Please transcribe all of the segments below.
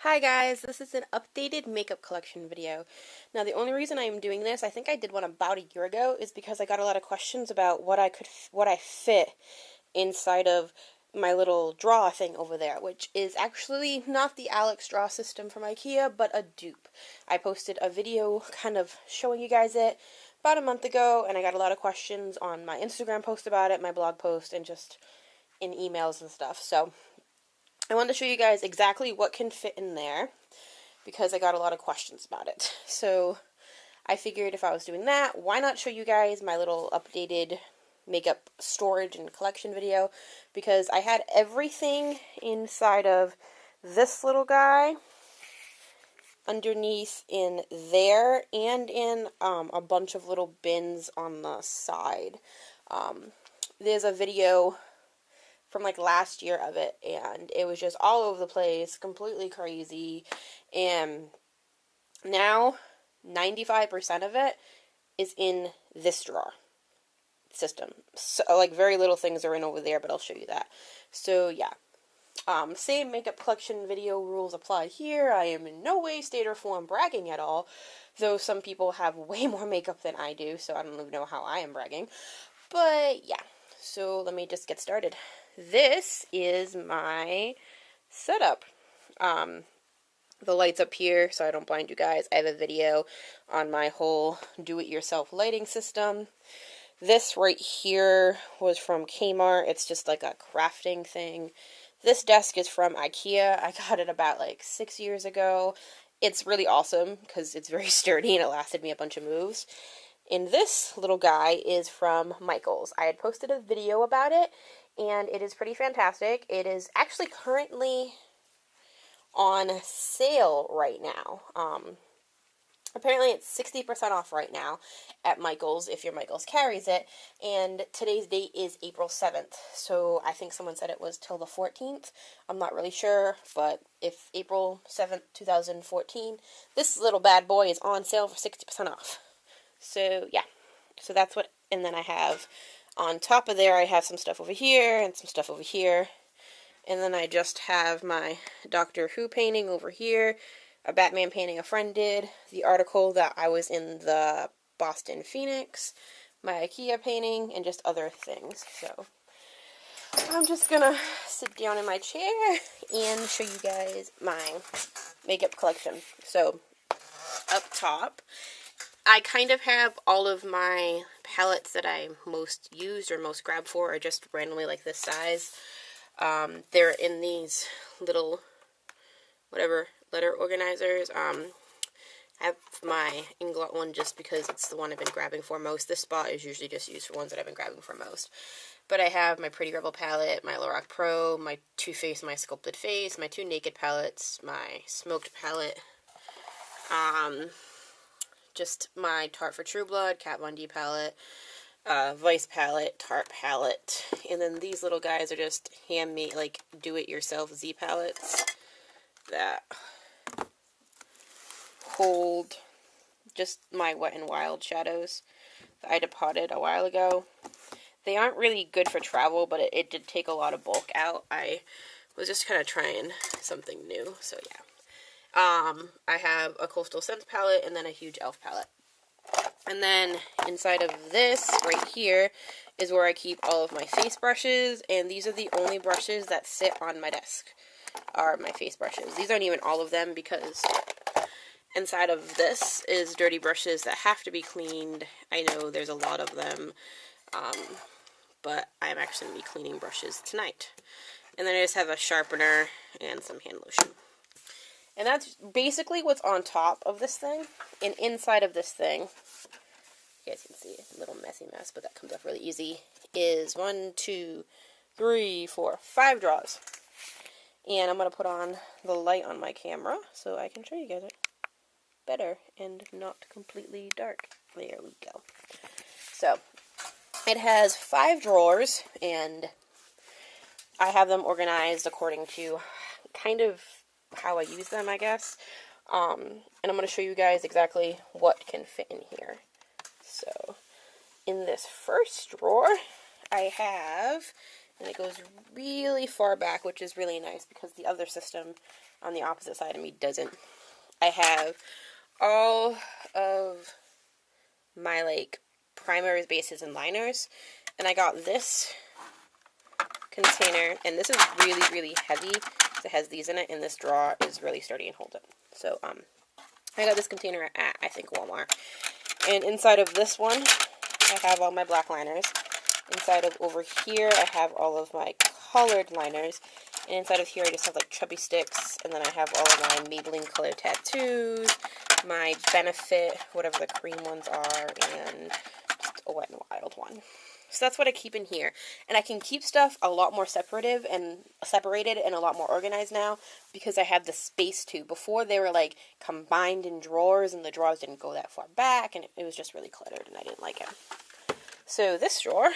Hi guys, this is an updated makeup collection video. Now the only reason I am doing this, I think I did one about a year ago, is because I got a lot of questions about what I fit inside of my little draw thing over there, which is actually not the Alex Draw system from IKEA, but a dupe. I posted a video kind of showing you guys it about a month ago, and I got a lot of questions on my Instagram post about it, my blog post, and just in emails and stuff. So I wanted to show you guys exactly what can fit in there because I got a lot of questions about it. So I figured if I was doing that, why not show you guys my little updated makeup storage and collection video, because I had everything inside of this little guy, underneath in there, and in a bunch of little bins on the side. There's a video from like last year of it, and it was just all over the place, completely crazy, and now 95% of it is in this drawer system. So like very little things are in over there, but I'll show you that. So yeah, same makeup collection video rules apply here. I am in no way, state, or form bragging at all, though some people have way more makeup than I do, so I don't even know how I am bragging. But yeah, so let me just get started. This is my setup. The light's up here so I don't blind you guys. I have a video on my whole do-it-yourself lighting system. This right here was from Kmart. It's just like a crafting thing. This desk is from IKEA. I got it about like 6 years ago. It's really awesome because it's very sturdy and it lasted me a bunch of moves. And this little guy is from Michael's. I had posted a video about it, and it is pretty fantastic. It is actually currently on sale right now. Apparently it's 60% off right now at Michael's, if your Michael's carries it, and today's date is April 7th, so I think someone said it was till the 14th. I'm not really sure, but if April 7th, 2014, this little bad boy is on sale for 60% off. So yeah, so that's what, and then I have, on top of there, I have some stuff over here, and some stuff over here, and then I just have my Doctor Who painting over here, a Batman painting a friend did, the article that I was in the Boston Phoenix, my IKEA painting, and just other things. So I'm just gonna sit down in my chair and show you guys my makeup collection. So up top, I kind of have all of my palettes that I most used or most grabbed for are just randomly like this size. They're in these little, whatever, letter organizers. I have my Inglot one just because it's the one I've been grabbing for most. This spot is usually just used for ones that I've been grabbing for most. But I have my Pretty Rebel palette, my Lorac Pro, my Too Faced My Sculpted Face, my two Naked palettes, my Smoked palette, just my Tarte for True Blood, Kat Von D palette, Vice palette, Tarte palette, and then these little guys are just handmade, like, do-it-yourself Z palettes that hold just my Wet n Wild shadows that I depotted a while ago. They aren't really good for travel, but it did take a lot of bulk out. I was just kind of trying something new, so yeah. I have a Coastal Scents palette and then a huge e.l.f. palette. And then inside of this right here is where I keep all of my face brushes, and these are the only brushes that sit on my desk are my face brushes. These aren't even all of them because inside of this is dirty brushes that have to be cleaned. I know there's a lot of them, but I'm actually going to be cleaning brushes tonight. And then I just have a sharpener and some hand lotion. And that's basically what's on top of this thing. And inside of this thing, you guys can see a little messy mess, but that comes up really easy, is 1, 2, 3, 4, 5 drawers. And I'm going to put on the light on my camera so I can show you guys it better and not completely dark. There we go. So, it has 5 drawers, and I have them organized according to kind of how I use them, I guess. And I'm going to show you guys exactly what can fit in here. So, in this first drawer, I have And it goes really far back, which is really nice because the other system on the opposite side of me doesn't. I have all of my, like, primers, bases, and liners. And I got this container, and this is really, really heavy. It has these in it, and this drawer is really sturdy and holds it. So, I got this container at, I think, Walmart. And inside of this one, I have all my black liners. Inside of over here, I have all of my colored liners. And inside of here, I just have, like, chubby sticks. And then I have all of my Maybelline color tattoos, my Benefit, whatever the cream ones are, and just a Wet n Wild one. So that's what I keep in here. And I can keep stuff a lot more separated and a lot more organized now because I have the space to. Before they were like combined in drawers and the drawers didn't go that far back and it was just really cluttered and I didn't like it. So this drawer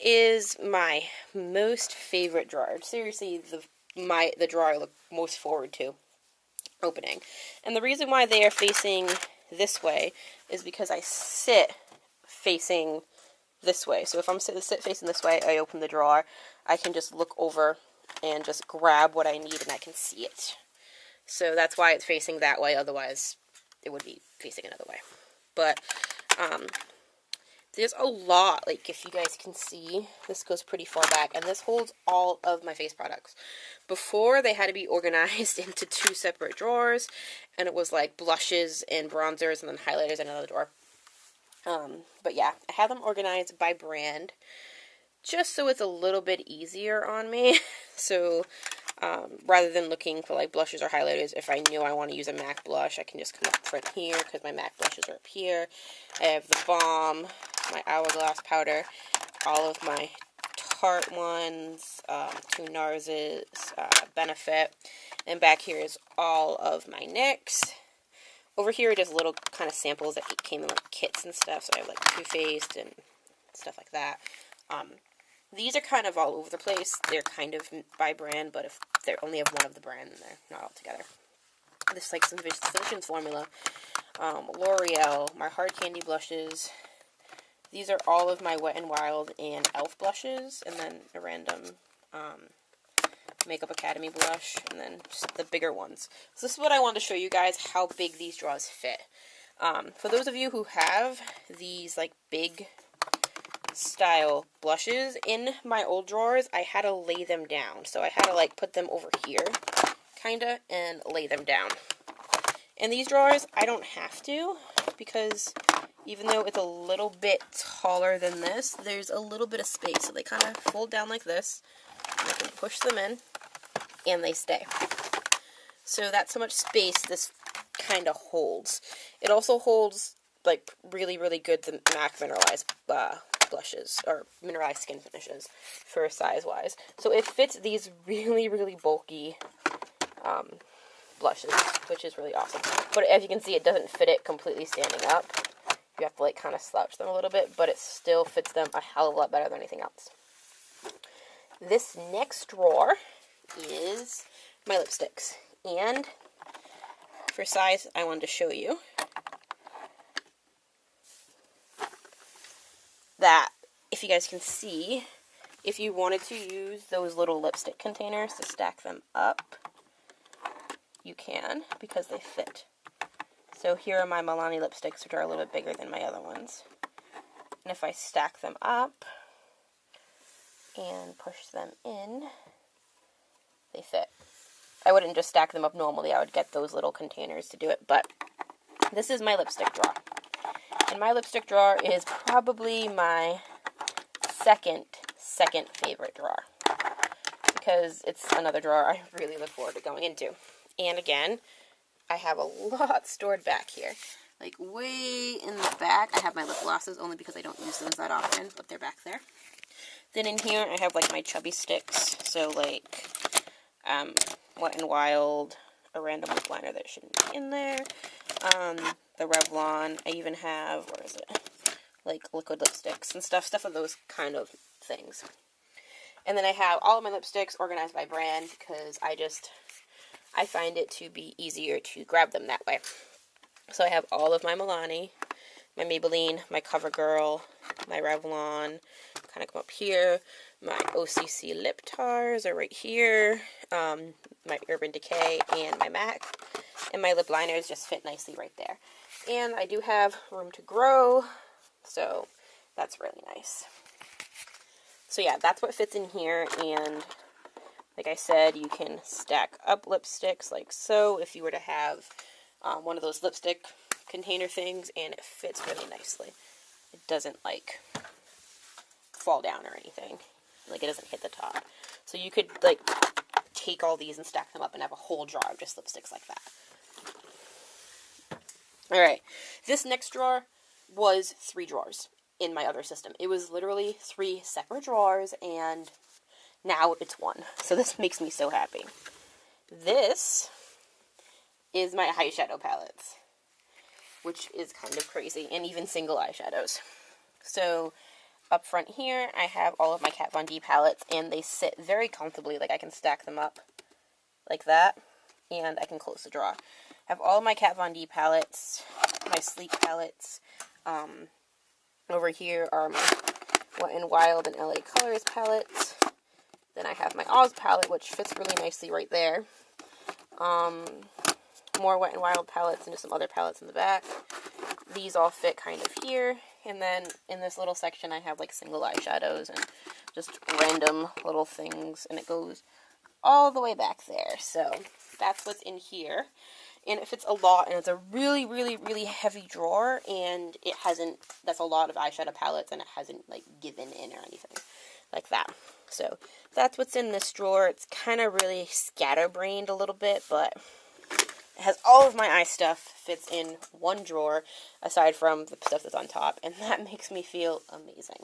is my most favorite drawer. Seriously, the drawer I look most forward to opening. And the reason why they are facing this way is because I sit facing this way. So if I'm sit facing this way, I open the drawer, I can just look over and just grab what I need and I can see it. So that's why it's facing that way, otherwise it would be facing another way. But there's a lot, like if you guys can see, this goes pretty far back, and this holds all of my face products. Before, they had to be organized into 2 separate drawers, and it was like blushes and bronzers and then highlighters in another drawer. But yeah, I have them organized by brand, just so it's a little bit easier on me. So, rather than looking for like blushes or highlighters, if I knew I want to use a MAC blush, I can just come up front here, because my MAC blushes are up here. I have the Balm, my Hourglass powder, all of my Tarte ones, 2 NARS's, Benefit, and back here is all of my NYX. Over here are just little kind of samples that came in like kits and stuff. So I have like Too Faced and stuff like that. These are kind of all over the place. They're kind of by brand, but if they only have one of the brand, then they're not all together. This is like some Physicians Formula, L'Oreal, my Hard Candy blushes. These are all of my Wet n Wild and e.l.f. blushes, and then a random Makeup Academy blush, and then just the bigger ones. So this is what I wanted to show you guys, how big these drawers fit. For those of you who have these like big style blushes, in my old drawers, I had to lay them down. So I had to like put them over here, kinda, and lay them down. In these drawers, I don't have to, because even though it's a little bit taller than this, there's a little bit of space. So they kind of fold down like this, and I can push them in, and they stay. So that's how much space this kind of holds. It also holds, like, really, really good the MAC Mineralized blushes, or Mineralized Skin Finishes, for size-wise. So it fits these really, really bulky blushes, which is really awesome. But as you can see, it doesn't fit it completely standing up. You have to, like, kind of slouch them a little bit, but it still fits them a hell of a lot better than anything else. This next drawer is my lipsticks, and for size, I wanted to show you that, if you guys can see, if you wanted to use those little lipstick containers to stack them up, you can, because they fit. So here are my Milani lipsticks, which are a little bit bigger than my other ones. And if I stack them up and push them in, they fit. I wouldn't just stack them up normally. I would get those little containers to do it. But this is my lipstick drawer. And my lipstick drawer is probably my second favorite drawer, because it's another drawer I really look forward to going into. And again, I have a lot stored back here. Like way in the back, I have my lip glosses, only because I don't use those that often, but they're back there. Then in here, I have like my chubby sticks. So like Wet n Wild, a random lip liner that shouldn't be in there. The Revlon. I even have, where is it? Like liquid lipsticks and stuff of those kind of things. And then I have all of my lipsticks organized by brand, because I find it to be easier to grab them that way. So I have all of my Milani, my Maybelline, my CoverGirl, my Revlon, kind of come up here, My OCC lip tars are right here. My Urban Decay and my MAC. And my lip liners just fit nicely right there. And I do have room to grow, so that's really nice. So yeah, that's what fits in here, and like I said, you can stack up lipsticks like so if you were to have one of those lipstick container things, and it fits really nicely. It doesn't like fall down or anything. Like, it doesn't hit the top. So you could like take all these and stack them up and have a whole drawer of just lipsticks like that. Alright, this next drawer was 3 drawers in my other system. It was literally 3 separate drawers, and now it's 1. So this makes me so happy. This is my eyeshadow palettes, which is kind of crazy, and even single eyeshadows. So up front here, I have all of my Kat Von D palettes, and they sit very comfortably. Like, I can stack them up like that, and I can close the drawer. I have all of my Kat Von D palettes, my Sleep palettes. Over here are my Wet n Wild and LA Colors palettes. Then I have my Oz palette, which fits really nicely right there. More Wet n Wild palettes and just some other palettes in the back. These all fit kind of here. And then in this little section, I have like single eyeshadows and just random little things. And it goes all the way back there. So that's what's in here. And it fits a lot, and it's a really, really, really heavy drawer, and it hasn't, that's a lot of eyeshadow palettes, and it hasn't, like, given in or anything like that. So that's what's in this drawer. It's kind of really scatterbrained a little bit, but it has all of my eye stuff, fits in one drawer, aside from the stuff that's on top, and that makes me feel amazing.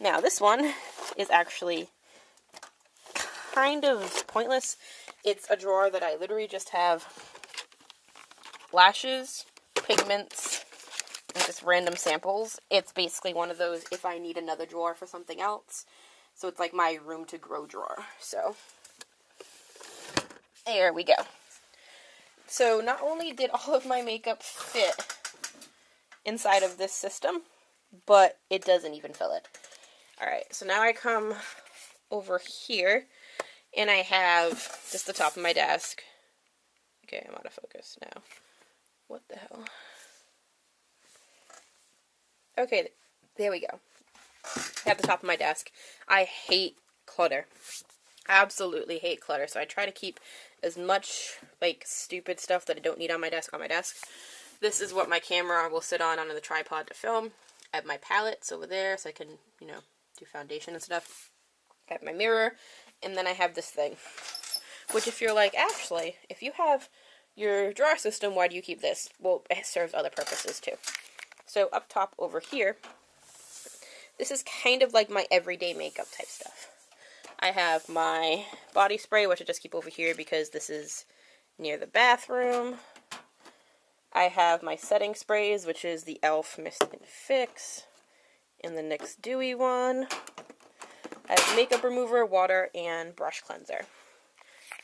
Now, this one is actually kind of pointless. It's a drawer that I literally just have lashes, pigments, and just random samples. It's basically one of those if I need another drawer for something else. So it's like my room to grow drawer. So there we go. So not only did all of my makeup fit inside of this system, but it doesn't even fill it. Alright, so now I come over here, and I have just the top of my desk. Okay, I'm out of focus now. What the hell? Okay, there we go. At the top of my desk. I hate clutter. Absolutely hate clutter. So I try to keep as much, like, stupid stuff that I don't need on my desk. This is what my camera will sit on the tripod to film. I have my palettes over there so I can, you know, do foundation and stuff. I have my mirror. And then I have this thing. Which, if you're like, actually, if you have your drawer system, why do you keep this? Well, it serves other purposes too. So up top over here, this is kind of like my everyday makeup type stuff. I have my body spray, which I just keep over here because this is near the bathroom. I have my setting sprays, which is the e.l.f. Mist and Fix, and the NYX Dewy one. I have makeup remover, water, and brush cleanser.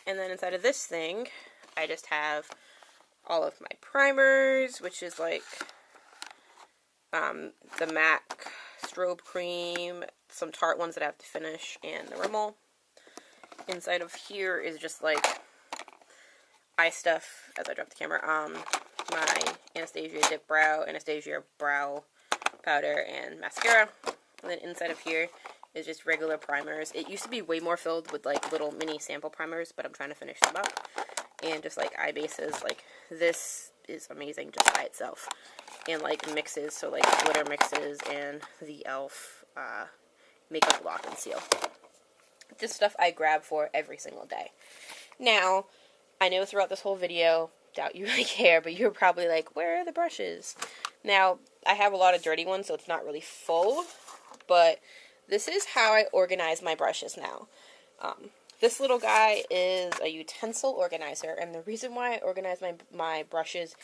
And then inside of this thing, I just have all of my primers, which is like the MAC strobe cream, some Tarte ones that I have to finish, and the Rimmel. Inside of here is just like eye stuff, as I drop the camera, my Anastasia brow powder and mascara. And then inside of here is just regular primers. It used to be way more filled with like little mini sample primers, but I'm trying to finish them up. And just like eye bases, like this is amazing just by itself. And like mixes, so like glitter mixes and the e.l.f. Makeup Lock and Seal. This stuff I grab for every single day. Now, I know throughout this whole video, doubt you really care, but you're probably like, where are the brushes? Now, I have a lot of dirty ones, so it's not really full, but this is how I organize my brushes now. This little guy is a utensil organizer, and the reason why I organize my brushes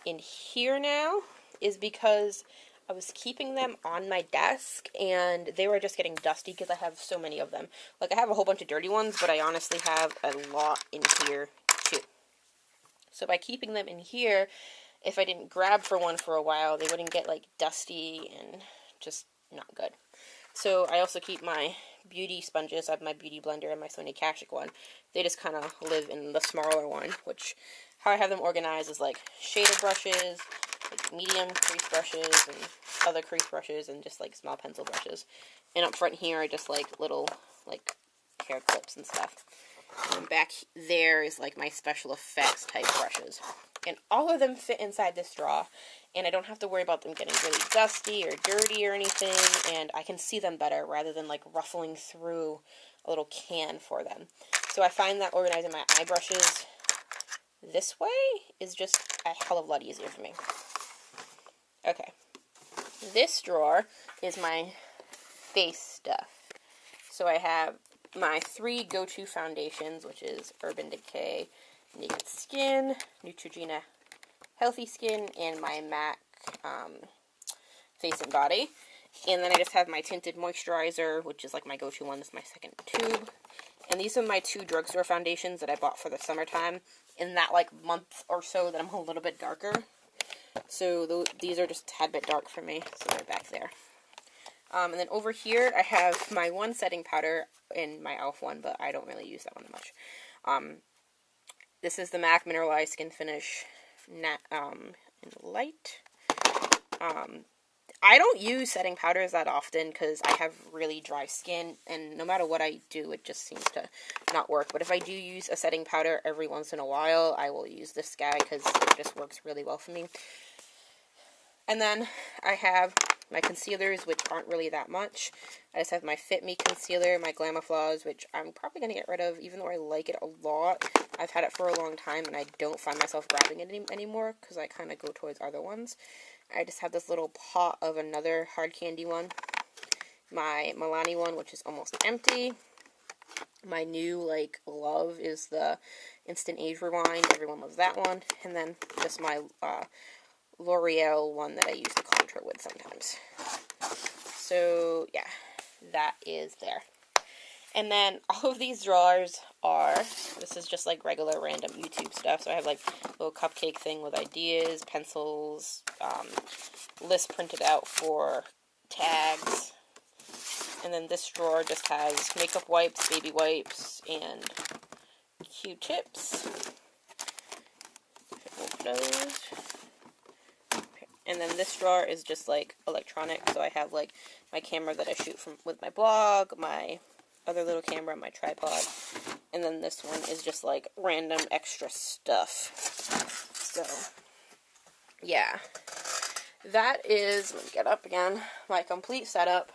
in here now is because I was keeping them on my desk, and they were just getting dusty because I have so many of them. Like, I have a whole bunch of dirty ones, but I honestly have a lot in here, too. So by keeping them in here, if I didn't grab for one for a while, they wouldn't get, like, dusty and just not good. So I also keep my beauty sponges. I have my beauty blender and my Sony Kashik one. They just kind of live in the smaller one, which how I have them organized is like shader brushes, like medium crease brushes, and other crease brushes, and just like small pencil brushes. And up front here are just like little like hair clips and stuff. And back there is like my special effects type brushes. And all of them fit inside this drawer, and I don't have to worry about them getting really dusty or dirty or anything, and I can see them better rather than like ruffling through a little can for them. So I find that organizing my eye brushes this way is just a hell of a lot easier for me. Okay, this drawer is my face stuff. So I have my 3 go-to foundations, which is Urban Decay Naked Skin, Neutrogena Healthy Skin, and my MAC Face and Body. And then I just have my tinted moisturizer, which is like my go-to one. This is my second tube. And these are my 2 drugstore foundations that I bought for the summertime. In that like month or so that I'm a little bit darker. So these are just a tad bit dark for me, so they're back there. And then over here I have my one setting powder in my e.l.f. one, but I don't really use that one much. This is the MAC Mineralized Skin Finish in Light. I don't use setting powders that often because I have really dry skin, and no matter what I do, it just seems to not work. But if I do use a setting powder every once in a while, I will use this guy because it just works really well for me. And then I have my concealers, which aren't really that much. I just have my Fit Me concealer, my Glamouflage, which I'm probably going to get rid of, even though I like it a lot. I've had it for a long time, and I don't find myself grabbing it anymore, because I kind of go towards other ones. I just have this little pot of another hard candy one. My Milani one, which is almost empty. My new, like, love is the Instant Age Rewind. Everyone loves that one. And then just my L'Oreal one that I use to contour with sometimes. So, yeah, that is there. And then all of these drawers are, this is just like regular random YouTube stuff. So I have like a little cupcake thing with ideas, pencils, lists printed out for tags. And then this drawer just has makeup wipes, baby wipes, and Q-tips. Those. And then this drawer is just like electronic. So I have like my camera that I shoot from with my blog, my other little camera, my tripod, and then this one is just like random extra stuff. So yeah, that is, let me get up again, my complete setup.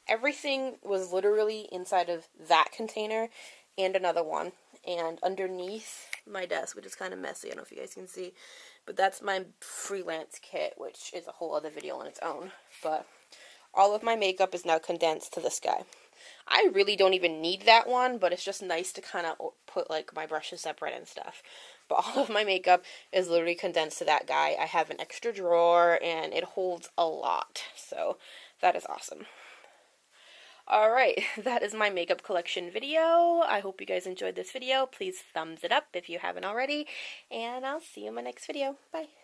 Everything was literally inside of that container and another one, and underneath my desk, which is kind of messy, I don't know if you guys can see, but that's my freelance kit, which is a whole other video on its own. But all of my makeup is now condensed to this guy. I really don't even need that one, but it's just nice to kind of put like my brushes separate and stuff. But all of my makeup is literally condensed to that guy. I have an extra drawer, and it holds a lot, so that is awesome. Alright, that is my makeup collection video. I hope you guys enjoyed this video. Please thumbs it up if you haven't already, and I'll see you in my next video. Bye!